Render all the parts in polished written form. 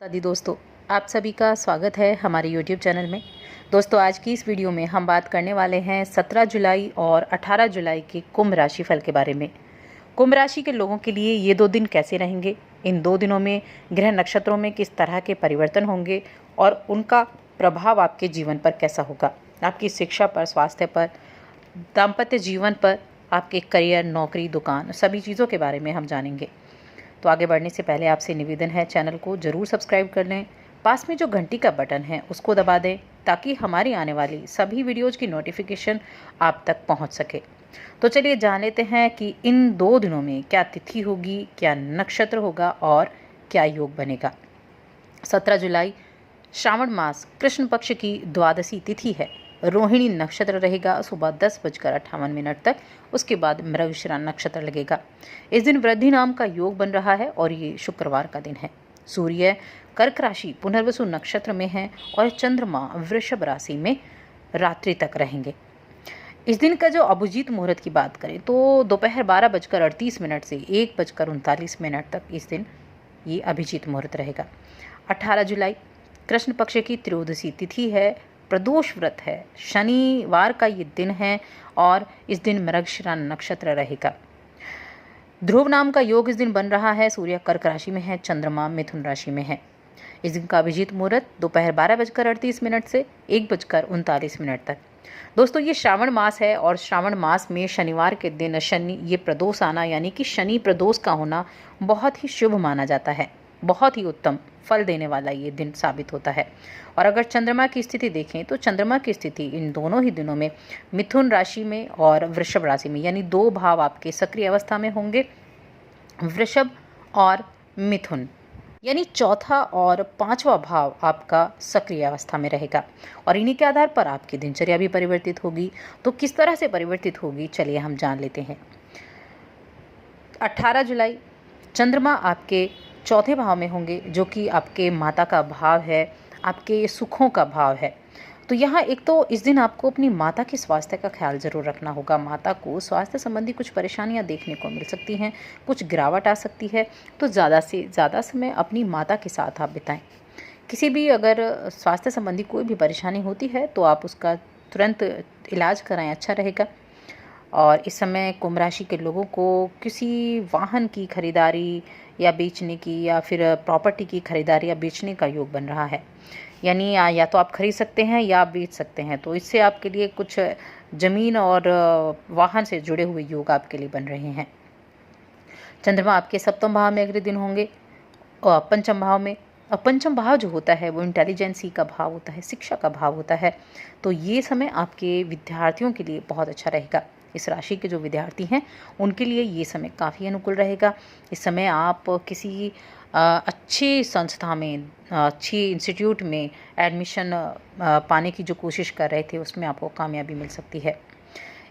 आदि दोस्तों, आप सभी का स्वागत है हमारे YouTube चैनल में। दोस्तों, आज की इस वीडियो में हम बात करने वाले हैं 17 जुलाई और 18 जुलाई के कुंभ राशि फल के बारे में। कुंभ राशि के लोगों के लिए ये 2 दिन कैसे रहेंगे, इन 2 दिनों में ग्रह नक्षत्रों में किस तरह के परिवर्तन होंगे और उनका प्रभाव आपके जीवन पर कैसा होगा, आपकी शिक्षा पर, स्वास्थ्य पर, दाम्पत्य जीवन पर, आपके करियर, नौकरी, दुकान, सभी चीज़ों के बारे में हम जानेंगे। तो आगे बढ़ने से पहले आपसे निवेदन है, चैनल को ज़रूर सब्सक्राइब कर लें। पास में जो घंटी का बटन है उसको दबा दें ताकि हमारी आने वाली सभी वीडियोज़ की नोटिफिकेशन आप तक पहुंच सके। तो चलिए जान लेते हैं कि इन 2 दिनों में क्या तिथि होगी, क्या नक्षत्र होगा और क्या योग बनेगा। 17 जुलाई श्रावण मास कृष्ण पक्ष की द्वादशी तिथि है। रोहिणी नक्षत्र रहेगा सुबह 10:58 तक। उसके बाद मृगशिरा नक्षत्र लगेगा। इस दिन वृद्धि नाम का योग बन रहा है और ये शुक्रवार का दिन है। सूर्य कर्क राशि पुनर्वसु नक्षत्र में है और चंद्रमा वृषभ राशि में रात्रि तक रहेंगे। इस दिन का जो अभिजीत मुहूर्त की बात करें तो दोपहर 12:38 से 1:39 तक इस दिन ये अभिजीत मुहूर्त रहेगा। 18 जुलाई कृष्ण पक्ष की त्रयोदशी तिथि है, प्रदोष व्रत है, शनिवार का ये दिन है और इस दिन मृगशिरा नक्षत्र रहेगा। ध्रुव नाम का योग इस दिन बन रहा है। सूर्य कर्क राशि में है, चंद्रमा मिथुन राशि में है। इस दिन का अभिजीत मुहूर्त दोपहर 12:38 से 1:39 तक। दोस्तों, ये श्रावण मास है और श्रावण मास में शनिवार के दिन शनि ये प्रदोष आना यानी कि शनि प्रदोष का होना बहुत ही शुभ माना जाता है। बहुत ही उत्तम फल देने वाला ये दिन साबित होता है। और अगर चंद्रमा की स्थिति देखें तो चंद्रमा की स्थिति इन दोनों ही दिनों में मिथुन राशि में और वृषभ राशि में, यानी 2 भाव आपके सक्रिय अवस्था में होंगे, वृषभ और मिथुन, यानी चौथा और 5वां भाव आपका सक्रिय अवस्था में रहेगा और इन्हीं के आधार पर आपकी दिनचर्या भी परिवर्तित होगी। तो किस तरह से परिवर्तित होगी, चलिए हम जान लेते हैं। 18 जुलाई चंद्रमा आपके चौथे भाव में होंगे, जो कि आपके माता का भाव है, आपके सुखों का भाव है। तो यहाँ एक तो इस दिन आपको अपनी माता के स्वास्थ्य का ख्याल ज़रूर रखना होगा। माता को स्वास्थ्य संबंधी कुछ परेशानियाँ देखने को मिल सकती हैं, कुछ गिरावट आ सकती है, तो ज़्यादा से ज़्यादा समय अपनी माता के साथ आप बिताएं। किसी भी अगर स्वास्थ्य संबंधी कोई भी परेशानी होती है तो आप उसका तुरंत इलाज कराएं, अच्छा रहेगा। और इस समय कुंभ राशि के लोगों को किसी वाहन की खरीदारी या बेचने की या फिर प्रॉपर्टी की खरीदारी या बेचने का योग बन रहा है, यानी या तो आप खरीद सकते हैं या आप बेच सकते हैं। तो इससे आपके लिए कुछ ज़मीन और वाहन से जुड़े हुए योग आपके लिए बन रहे हैं। चंद्रमा आपके सप्तम भाव में अगले दिन होंगे और पंचम भाव में। और पंचम भाव जो होता है वो इंटेलिजेंसी का भाव होता है, शिक्षा का भाव होता है। तो ये समय आपके विद्यार्थियों के लिए बहुत अच्छा रहेगा। इस राशि के जो विद्यार्थी हैं उनके लिए ये समय काफ़ी अनुकूल रहेगा। इस समय आप किसी अच्छी संस्था में, अच्छी इंस्टीट्यूट में एडमिशन पाने की जो कोशिश कर रहे थे उसमें आपको कामयाबी मिल सकती है।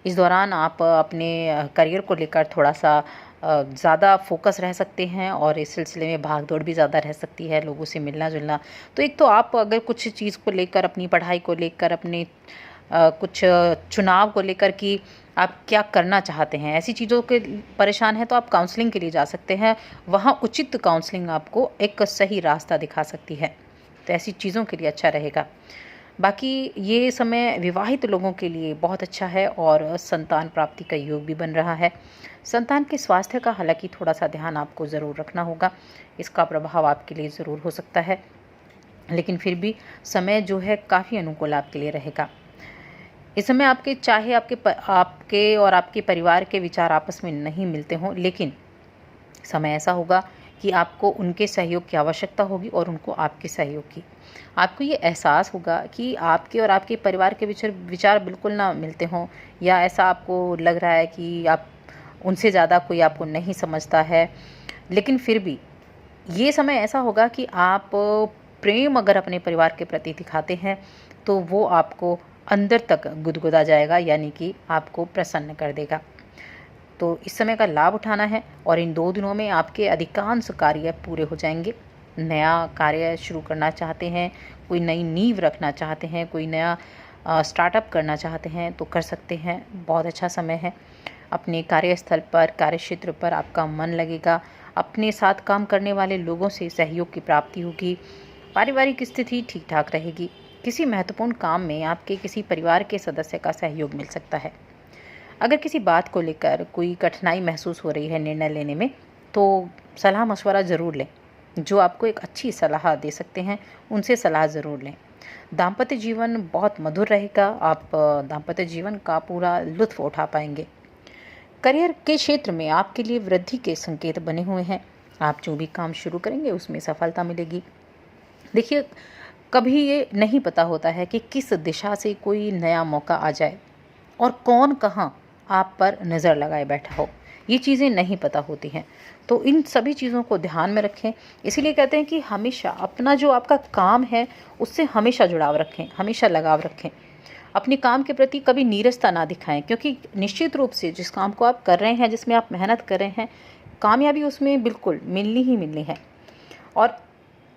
इस दौरान आप अपने करियर को लेकर थोड़ा सा ज़्यादा फोकस रह सकते हैं और इस सिलसिले में भाग दौड़ भी ज़्यादा रह सकती है, लोगों से मिलना जुलना। तो एक तो आप अगर कुछ चीज़ को लेकर, अपनी पढ़ाई को लेकर, अपने कुछ चुनाव को लेकर कि आप क्या करना चाहते हैं, ऐसी चीज़ों के परेशान हैं तो आप काउंसलिंग के लिए जा सकते हैं। वहाँ उचित काउंसलिंग आपको एक सही रास्ता दिखा सकती है, तो ऐसी चीज़ों के लिए अच्छा रहेगा। बाकी ये समय विवाहित लोगों के लिए बहुत अच्छा है और संतान प्राप्ति का योग भी बन रहा है। संतान के स्वास्थ्य का हालांकि थोड़ा सा ध्यान आपको ज़रूर रखना होगा, इसका प्रभाव आपके लिए ज़रूर हो सकता है, लेकिन फिर भी समय जो है काफ़ी अनुकूल आपके लिए रहेगा। इस समय आपके चाहे आपके और आपके परिवार के विचार आपस में नहीं मिलते हों, लेकिन समय ऐसा होगा कि आपको उनके सहयोग की आवश्यकता होगी और उनको आपके सहयोग की। आपको ये एहसास होगा कि आपके और आपके परिवार के विचार बिल्कुल ना मिलते हों, या ऐसा आपको लग रहा है कि आप उनसे ज़्यादा कोई आपको नहीं समझता है, लेकिन फिर भी ये समय ऐसा होगा कि आप प्रेम अगर अपने परिवार के प्रति दिखाते हैं तो वो आपको अंदर तक गुदगुदा जाएगा, यानी कि आपको प्रसन्न कर देगा। तो इस समय का लाभ उठाना है और इन 2 दिनों में आपके अधिकांश कार्य पूरे हो जाएंगे। नया कार्य शुरू करना चाहते हैं, कोई नई नींव रखना चाहते हैं, कोई नया स्टार्टअप करना चाहते हैं तो कर सकते हैं। बहुत अच्छा समय है। अपने कार्यस्थल पर, कार्यक्षेत्र पर आपका मन लगेगा, अपने साथ काम करने वाले लोगों से सहयोग की प्राप्ति होगी। पारिवारिक स्थिति ठीक ठाक रहेगी। किसी महत्वपूर्ण काम में आपके किसी परिवार के सदस्य का सहयोग मिल सकता है। अगर किसी बात को लेकर कोई कठिनाई महसूस हो रही है निर्णय लेने में, तो सलाह मशवरा ज़रूर लें। जो आपको एक अच्छी सलाह दे सकते हैं, उनसे सलाह ज़रूर लें। दाम्पत्य जीवन बहुत मधुर रहेगा। आप दाम्पत्य जीवन का पूरा लुत्फ़ उठा पाएंगे। करियर के क्षेत्र में आपके लिए वृद्धि के संकेत बने हुए हैं। आप जो भी काम शुरू करेंगे उसमें सफलता मिलेगी। देखिए, कभी ये नहीं पता होता है कि किस दिशा से कोई नया मौका आ जाए और कौन कहाँ आप पर नज़र लगाए बैठा हो। ये चीज़ें नहीं पता होती हैं, तो इन सभी चीज़ों को ध्यान में रखें। इसीलिए कहते हैं कि हमेशा अपना जो आपका काम है उससे हमेशा जुड़ाव रखें, हमेशा लगाव रखें। अपने काम के प्रति कभी नीरसता ना दिखाएं, क्योंकि निश्चित रूप से जिस काम को आप कर रहे हैं, जिसमें आप मेहनत कर रहे हैं, कामयाबी उसमें बिल्कुल मिलनी ही मिलनी है। और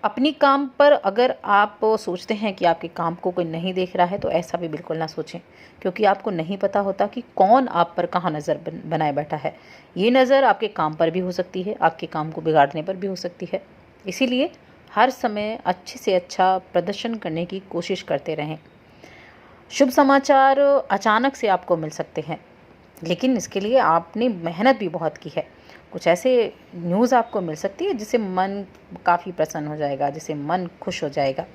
अपनी काम पर अगर आप सोचते हैं कि आपके काम को कोई नहीं देख रहा है, तो ऐसा भी बिल्कुल ना सोचें, क्योंकि आपको नहीं पता होता कि कौन आप पर कहाँ नज़र बनाए बैठा है। ये नज़र आपके काम पर भी हो सकती है, आपके काम को बिगाड़ने पर भी हो सकती है। इसीलिए हर समय अच्छे से अच्छा प्रदर्शन करने की कोशिश करते रहें। शुभ समाचार अचानक से आपको मिल सकते हैं, लेकिन इसके लिए आपने मेहनत भी बहुत की है। कुछ ऐसे न्यूज़ आपको मिल सकती है जिससे मन काफ़ी प्रसन्न हो जाएगा, जिससे मन खुश हो जाएगा।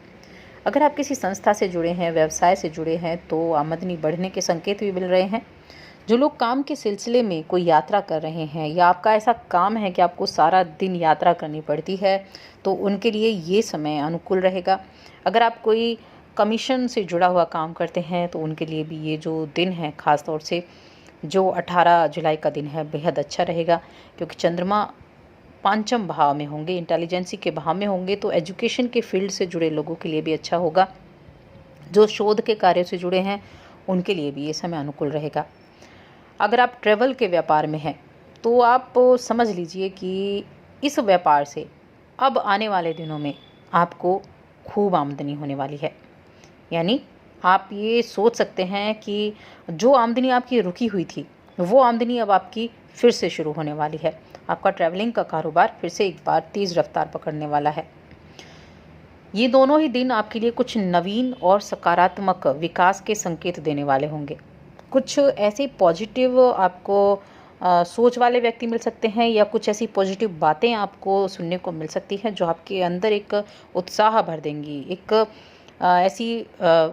अगर आप किसी संस्था से जुड़े हैं, व्यवसाय से जुड़े हैं, तो आमदनी बढ़ने के संकेत भी मिल रहे हैं। जो लोग काम के सिलसिले में कोई यात्रा कर रहे हैं, या आपका ऐसा काम है कि आपको सारा दिन यात्रा करनी पड़ती है, तो उनके लिए ये समय अनुकूल रहेगा। अगर आप कोई कमीशन से जुड़ा हुआ काम करते हैं, तो उनके लिए भी ये जो दिन है, ख़ास तौर से जो 18 जुलाई का दिन है, बेहद अच्छा रहेगा, क्योंकि चंद्रमा पांचम भाव में होंगे, इंटेलिजेंसी के भाव में होंगे, तो एजुकेशन के फील्ड से जुड़े लोगों के लिए भी अच्छा होगा। जो शोध के कार्य से जुड़े हैं, उनके लिए भी ये समय अनुकूल रहेगा। अगर आप ट्रैवल के व्यापार में हैं, तो आप समझ लीजिए कि इस व्यापार से अब आने वाले दिनों में आपको खूब आमदनी होने वाली है। यानी आप ये सोच सकते हैं कि जो आमदनी आपकी रुकी हुई थी, वो आमदनी अब आपकी फिर से शुरू होने वाली है। आपका ट्रैवलिंग का कारोबार फिर से एक बार तेज़ रफ्तार पकड़ने वाला है। ये दोनों ही दिन आपके लिए कुछ नवीन और सकारात्मक विकास के संकेत देने वाले होंगे। कुछ ऐसे पॉजिटिव आपको सोच वाले व्यक्ति मिल सकते हैं, या कुछ ऐसी पॉजिटिव बातें आपको सुनने को मिल सकती हैं जो आपके अंदर एक उत्साह भर देंगी, एक ऐसी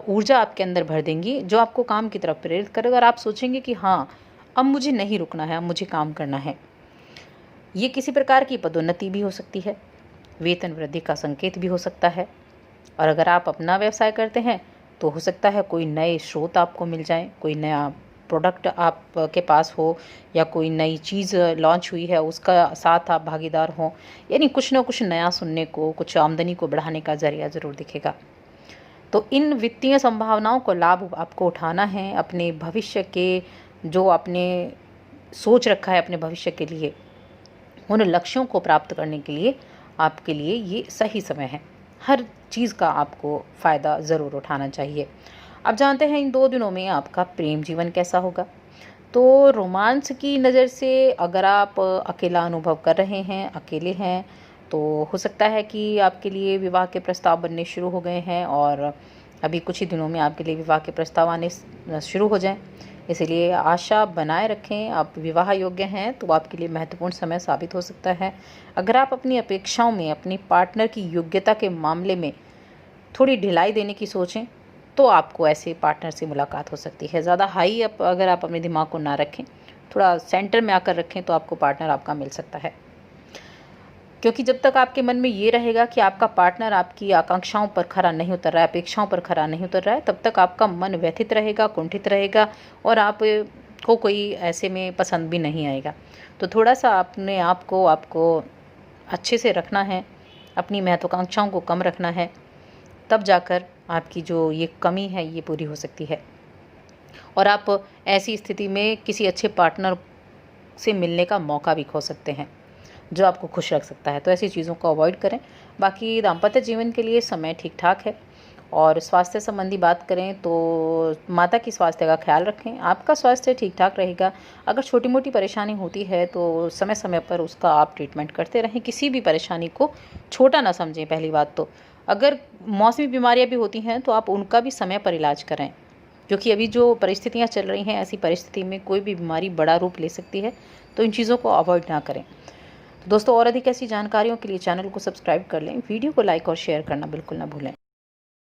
ऊर्जा आपके अंदर भर देंगी जो आपको काम की तरफ प्रेरित करेगा, और आप सोचेंगे कि हाँ, अब मुझे नहीं रुकना है, अब मुझे काम करना है। ये किसी प्रकार की पदोन्नति भी हो सकती है, वेतन वृद्धि का संकेत भी हो सकता है। और अगर आप अपना व्यवसाय करते हैं, तो हो सकता है कोई नए स्रोत आपको मिल जाएं, कोई नया प्रोडक्ट आपके पास हो, या कोई नई चीज़ लॉन्च हुई है उसका साथ आप भागीदार हों। यानी कुछ ना कुछ नया सुनने को, कुछ आमदनी को बढ़ाने का जरिया ज़रूर दिखेगा। तो इन वित्तीय संभावनाओं को लाभ आपको उठाना है। अपने भविष्य के जो आपने सोच रखा है अपने भविष्य के लिए, उन लक्ष्यों को प्राप्त करने के लिए आपके लिए ये सही समय है। हर चीज़ का आपको फ़ायदा ज़रूर उठाना चाहिए। अब जानते हैं इन 2 दिनों में आपका प्रेम जीवन कैसा होगा। तो रोमांस की नज़र से अगर आप अकेला अनुभव कर रहे हैं, अकेले हैं, तो हो सकता है कि आपके लिए विवाह के प्रस्ताव बनने शुरू हो गए हैं, और अभी कुछ ही दिनों में आपके लिए विवाह के प्रस्ताव आने शुरू हो जाएं। इसलिए आशा बनाए रखें। आप विवाह योग्य हैं, तो आपके लिए महत्वपूर्ण समय साबित हो सकता है। अगर आप अपनी अपेक्षाओं में अपनी पार्टनर की योग्यता के मामले में थोड़ी ढिलाई देने की सोचें, तो आपको ऐसे पार्टनर से मुलाकात हो सकती है। ज़्यादा हाई अगर आप अपने दिमाग को ना रखें, थोड़ा सेंटर में आकर रखें, तो आपको पार्टनर आपका मिल सकता है। क्योंकि जब तक आपके मन में ये रहेगा कि आपका पार्टनर आपकी आकांक्षाओं पर खरा नहीं उतर रहा है, अपेक्षाओं पर खरा नहीं उतर रहा है, तब तक आपका मन व्यथित रहेगा, कुंठित रहेगा, और आपको कोई ऐसे में पसंद भी नहीं आएगा। तो थोड़ा सा अपने आप को आपको अच्छे से रखना है, अपनी महत्वाकांक्षाओं को कम रखना है, तब जाकर आपकी जो ये कमी है ये पूरी हो सकती है। और आप ऐसी स्थिति में किसी अच्छे पार्टनर से मिलने का मौका भी खो सकते हैं, जो आपको खुश रख सकता है। तो ऐसी चीज़ों को अवॉइड करें। बाकी दाम्पत्य जीवन के लिए समय ठीक ठाक है, और स्वास्थ्य संबंधी बात करें तो माता की स्वास्थ्य का ख्याल रखें, आपका स्वास्थ्य ठीक ठाक रहेगा। अगर छोटी मोटी परेशानी होती है तो समय समय पर उसका आप ट्रीटमेंट करते रहें, किसी भी परेशानी को छोटा ना समझें। पहली बात तो अगर मौसमी बीमारियां भी होती हैं तो आप उनका भी समय पर इलाज करें, क्योंकि अभी जो परिस्थितियां चल रही हैं ऐसी परिस्थिति में कोई भी बीमारी बड़ा रूप ले सकती है, तो इन चीज़ों को अवॉइड ना करें। तो दोस्तों, और अधिक ऐसी जानकारियों के लिए चैनल को सब्सक्राइब कर लें, वीडियो को लाइक और शेयर करना बिल्कुल ना भूलें।